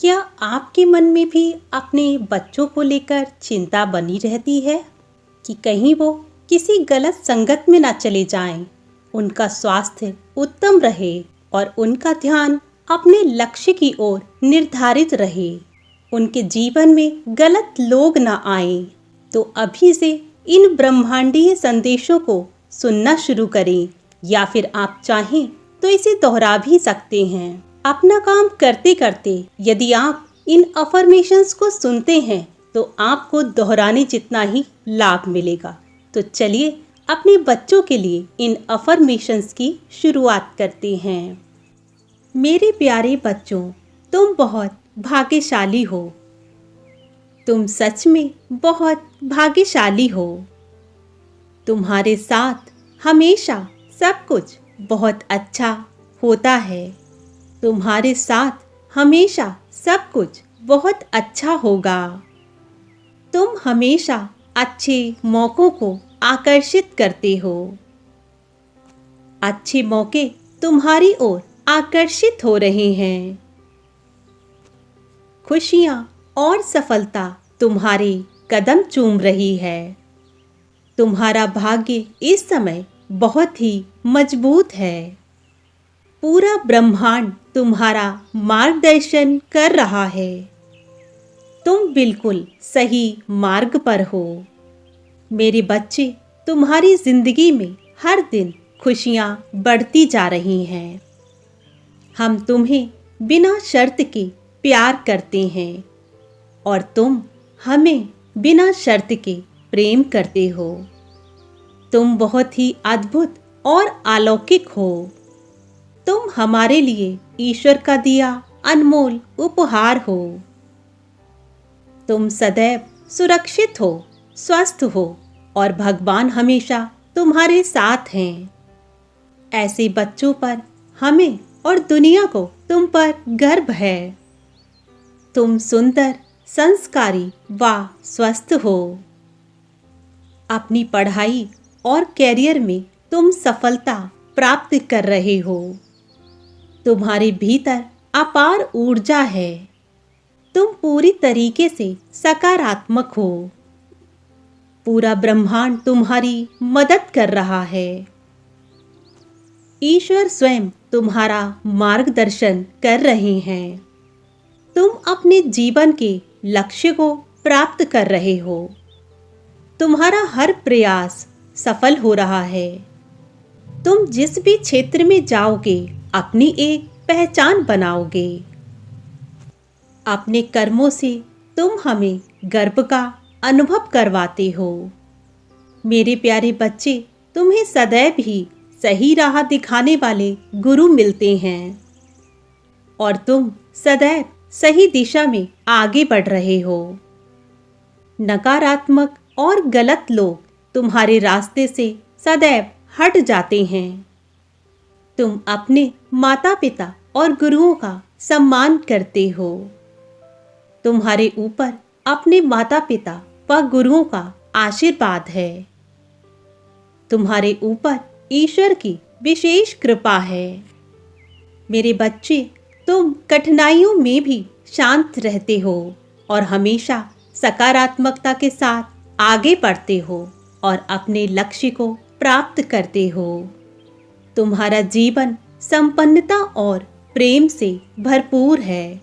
क्या आपके मन में भी अपने बच्चों को लेकर चिंता बनी रहती है कि कहीं वो किसी गलत संगत में ना चले जाएं, उनका स्वास्थ्य उत्तम रहे और उनका ध्यान अपने लक्ष्य की ओर निर्धारित रहे, उनके जीवन में गलत लोग ना आएं? तो अभी से इन ब्रह्मांडीय संदेशों को सुनना शुरू करें, या फिर आप चाहें तो इसे दोहरा भी सकते हैं। अपना काम करते करते यदि आप इन अफर्मेशंस को सुनते हैं तो आपको दोहराने जितना ही लाभ मिलेगा। तो चलिए अपने बच्चों के लिए इन अफर्मेशंस की शुरुआत करते हैं। मेरे प्यारे बच्चों, तुम बहुत भाग्यशाली हो। तुम सच में बहुत भाग्यशाली हो। तुम्हारे साथ हमेशा सब कुछ बहुत अच्छा होता है। तुम्हारे साथ हमेशा सब कुछ बहुत अच्छा होगा। तुम हमेशा अच्छे मौक़ों को आकर्षित करते हो। अच्छे मौके तुम्हारी ओर आकर्षित हो रहे हैं। खुशियाँ और सफलता तुम्हारे कदम चूम रही है। तुम्हारा भाग्य इस समय बहुत ही मजबूत है। पूरा ब्रह्मांड तुम्हारा मार्गदर्शन कर रहा है। तुम बिल्कुल सही मार्ग पर हो। मेरे बच्चे, तुम्हारी जिंदगी में हर दिन खुशियाँ बढ़ती जा रही हैं। हम तुम्हें बिना शर्त के प्यार करते हैं और तुम हमें बिना शर्त के प्रेम करते हो। तुम बहुत ही अद्भुत और अलौकिक हो। तुम हमारे लिए ईश्वर का दिया अनमोल उपहार हो। तुम सदैव सुरक्षित हो, स्वस्थ हो और भगवान हमेशा तुम्हारे साथ हैं। ऐसे बच्चों पर हमें और दुनिया को तुम पर गर्व है। तुम सुंदर, संस्कारी व स्वस्थ हो। अपनी पढ़ाई और कैरियर में तुम सफलता प्राप्त कर रहे हो। तुम्हारे भीतर अपार ऊर्जा है। तुम पूरी तरीके से सकारात्मक हो। पूरा ब्रह्मांड तुम्हारी मदद कर रहा है। ईश्वर स्वयं तुम्हारा मार्गदर्शन कर रहे हैं। तुम अपने जीवन के लक्ष्य को प्राप्त कर रहे हो। तुम्हारा हर प्रयास सफल हो रहा है। तुम जिस भी क्षेत्र में जाओगे अपनी एक पहचान बनाओगे। अपने कर्मों से तुम हमें गर्व का अनुभव करवाते हो। मेरे प्यारे बच्चे, तुम्हें सदैव ही सही राह दिखाने वाले गुरु मिलते हैं और तुम सदैव सही दिशा में आगे बढ़ रहे हो। नकारात्मक और गलत लोग तुम्हारे रास्ते से सदैव हट जाते हैं। तुम अपने माता पिता और गुरुओं का सम्मान करते हो। तुम्हारे ऊपर अपने माता पिता व गुरुओं का आशीर्वाद है। तुम्हारे ऊपर ईश्वर की विशेष कृपा है। मेरे बच्चे, तुम कठिनाइयों में भी शांत रहते हो और हमेशा सकारात्मकता के साथ आगे बढ़ते हो और अपने लक्ष्य को प्राप्त करते हो। तुम्हारा जीवन संपन्नता और प्रेम से भरपूर है।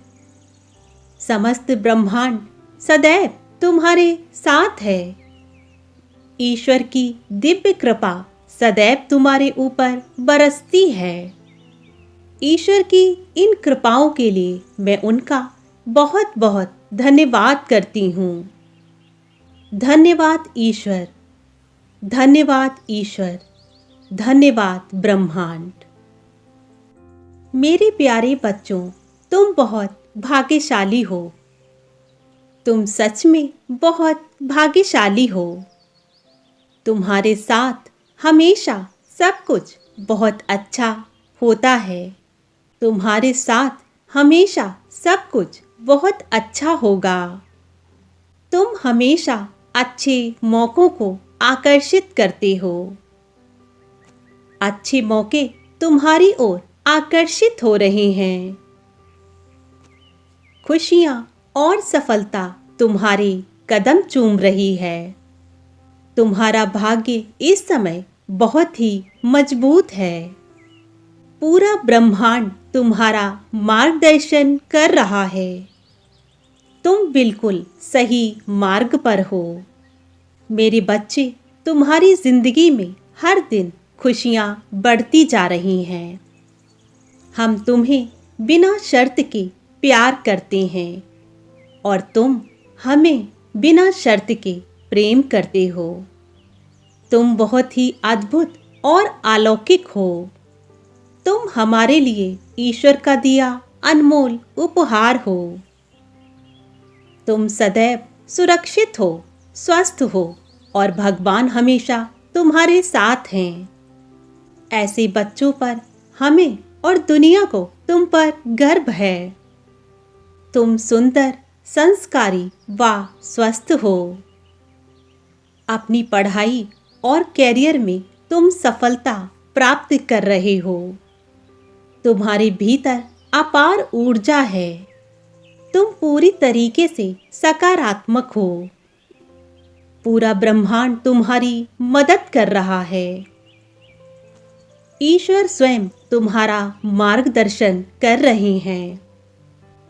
समस्त ब्रह्मांड सदैव तुम्हारे साथ है। ईश्वर की दिव्य कृपा सदैव तुम्हारे ऊपर बरसती है। ईश्वर की इन कृपाओं के लिए मैं उनका बहुत बहुत धन्यवाद करती हूँ। धन्यवाद ईश्वर, धन्यवाद ईश्वर, धन्यवाद ब्रह्मांड। मेरे प्यारे बच्चों, तुम बहुत भाग्यशाली हो। तुम सच में बहुत भाग्यशाली हो। तुम्हारे साथ हमेशा सब कुछ बहुत अच्छा होता है। तुम्हारे साथ हमेशा सब कुछ बहुत अच्छा होगा। तुम हमेशा अच्छे मौक़ों को आकर्षित करते हो। अच्छे मौके तुम्हारी ओर आकर्षित हो रहे हैं। खुशियाँ और सफलता तुम्हारे कदम चूम रही है। तुम्हारा भाग्य इस समय बहुत ही मजबूत है। पूरा ब्रह्मांड तुम्हारा मार्गदर्शन कर रहा है। तुम बिल्कुल सही मार्ग पर हो। मेरे बच्चे, तुम्हारी जिंदगी में हर दिन खुशियाँ बढ़ती जा रही हैं। हम तुम्हें बिना शर्त के प्यार करते हैं और तुम हमें बिना शर्त के प्रेम करते हो। तुम बहुत ही अद्भुत और अलौकिक हो। तुम हमारे लिए ईश्वर का दिया अनमोल उपहार हो। तुम सदैव सुरक्षित हो, स्वस्थ हो और भगवान हमेशा तुम्हारे साथ हैं। ऐसे बच्चों पर हमें और दुनिया को तुम पर गर्व है। तुम सुंदर, संस्कारी व स्वस्थ हो। अपनी पढ़ाई और कैरियर में तुम सफलता प्राप्त कर रहे हो। तुम्हारे भीतर अपार ऊर्जा है। तुम पूरी तरीके से सकारात्मक हो। पूरा ब्रह्मांड तुम्हारी मदद कर रहा है। ईश्वर स्वयं तुम्हारा मार्गदर्शन कर रहे हैं।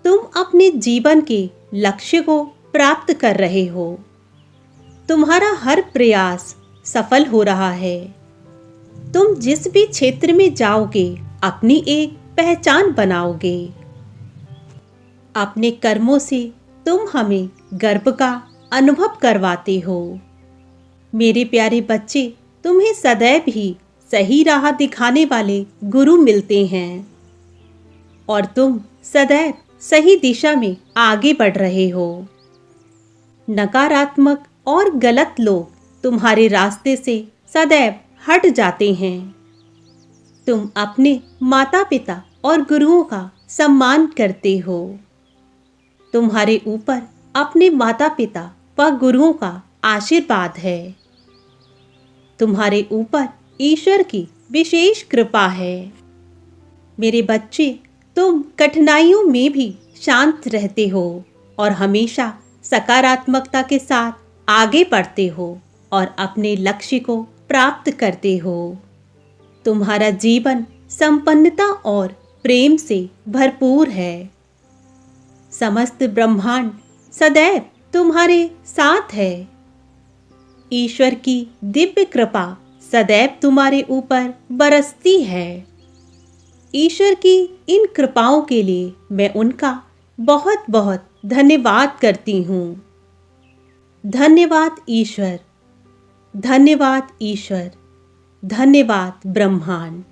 तुम अपने जीवन के लक्ष्य को प्राप्त कर रहे हो। तुम्हारा हर प्रयास सफल हो रहा है। तुम जिस भी क्षेत्र में जाओगे अपनी एक पहचान बनाओगे। अपने कर्मों से तुम हमें गर्व का अनुभव करवाते हो। मेरे प्यारे बच्चे, तुम्हें सदैव ही सही राह दिखाने वाले गुरु मिलते हैं और तुम सदैव सही दिशा में आगे बढ़ रहे हो। नकारात्मक और गलत लोग तुम्हारे रास्ते से सदैव हट जाते हैं। तुम अपने माता पिता और गुरुओं का सम्मान करते हो। तुम्हारे ऊपर अपने माता पिता व गुरुओं का आशीर्वाद है। तुम्हारे ऊपर ईश्वर की विशेष कृपा है। मेरे बच्चे, तुम कठिनाइयों में भी शांत रहते हो और हमेशा सकारात्मकता के साथ आगे बढ़ते हो और अपने लक्ष्य को प्राप्त करते हो। तुम्हारा जीवन संपन्नता और प्रेम से भरपूर है। समस्त ब्रह्मांड सदैव तुम्हारे साथ है। ईश्वर की दिव्य कृपा सदैव तुम्हारे ऊपर बरसती है। ईश्वर की इन कृपाओं के लिए मैं उनका बहुत बहुत धन्यवाद करती हूँ। धन्यवाद ईश्वर, धन्यवाद ईश्वर, धन्यवाद ब्रह्मांड।